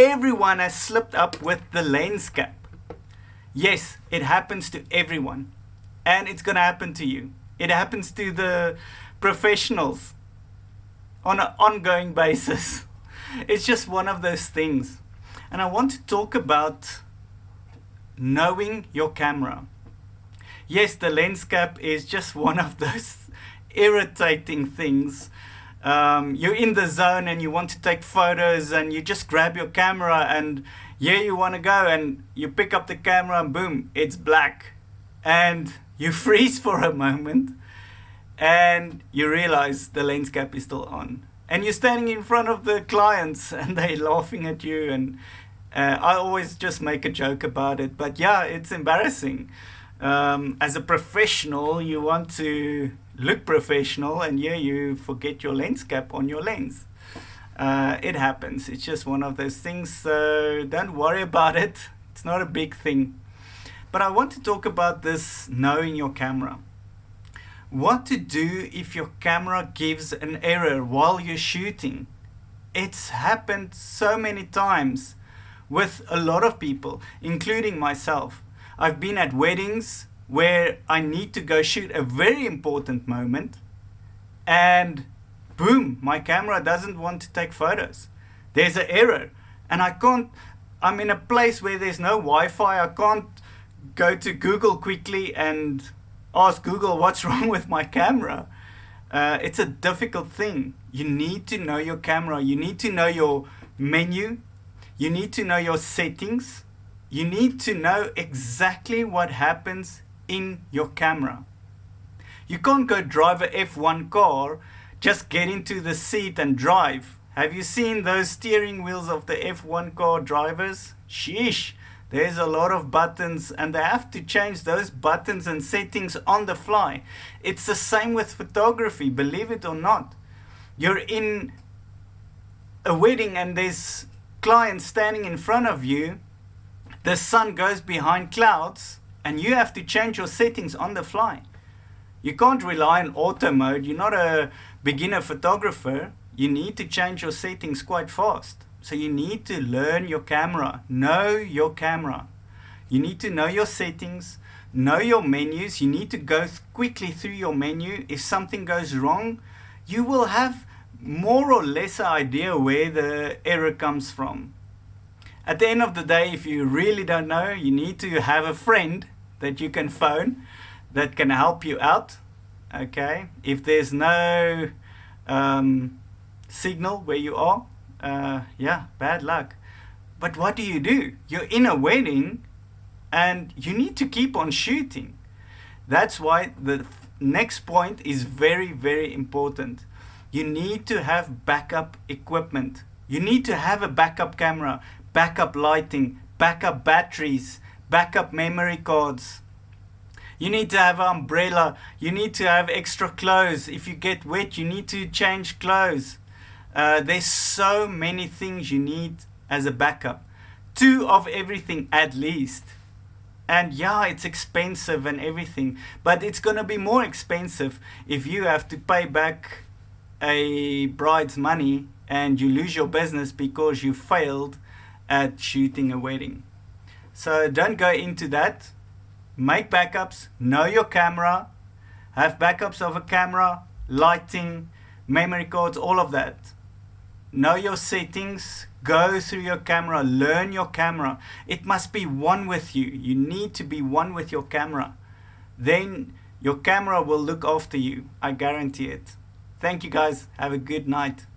everyone has slipped up with the lens cap. Yes, it happens to everyone, and it's gonna happen to you. It happens to the professionals on an ongoing basis. It's just one of those things. And I want to talk about knowing your camera. Yes, the lens cap is just one of those irritating things. You're in the zone and you want to take photos and you just grab your camera and here you want to go and you pick up the camera and boom, it's black. And you freeze for a moment and you realize the lens cap is still on. And you're standing in front of the clients and they're laughing at you. And I always just make a joke about it. But yeah, it's embarrassing. As a professional, you want to look professional and here you forget your lens cap on your lens. It happens. It's just one of those things. So don't worry about it. It's not a big thing. But I want to talk about this knowing your camera. What to do if your camera gives an error while you're shooting. It's happened so many times with a lot of people, including myself. I've been at weddings where I need to go shoot a very important moment and boom, my camera doesn't want to take photos. There's an error and I'm in a place where there's no Wi-Fi. I can't go to Google quickly and ask Google what's wrong with my camera. It's a difficult thing. You need to know your camera. You need to know your menu. You need to know your settings. You need to know exactly what happens in your camera. You can't go drive a F1 car, just get into the seat and drive. Have you seen those steering wheels of the F1 car drivers? Sheesh. There's a lot of buttons and they have to change those buttons and settings on the fly. It's the same with photography, believe it or not. You're in a wedding and there's clients standing in front of you. The sun goes behind clouds and you have to change your settings on the fly. You can't rely on auto mode. You're not a beginner photographer. You need to change your settings quite fast. So you need to learn your camera, know your camera. You need to know your settings, know your menus. You need to go quickly through your menu. If something goes wrong, you will have more or less idea where the error comes from. At the end of the day, if you really don't know, you need to have a friend that you can phone that can help you out. Okay, if there's no signal where you are, yeah, bad luck. But what do? You're in a wedding and you need to keep on shooting. That's why the next point is very, very important. You need to have backup equipment. You need to have a backup camera, backup lighting, backup batteries, backup memory cards. You need to have an umbrella. You need to have extra clothes. If you get wet, you need to change clothes. There's so many things you need as a backup. 2 of everything at least. And yeah, it's expensive and everything, but it's going to be more expensive if you have to pay back a bride's money and you lose your business because you failed at shooting a wedding. So don't go into that. Make backups, know your camera, have backups of a camera, lighting, memory cards, all of that. Know your settings, go through your camera, learn your camera. It must be one with you. You need to be one with your camera. Then your camera will look after you. I guarantee it. Thank you guys. Have a good night.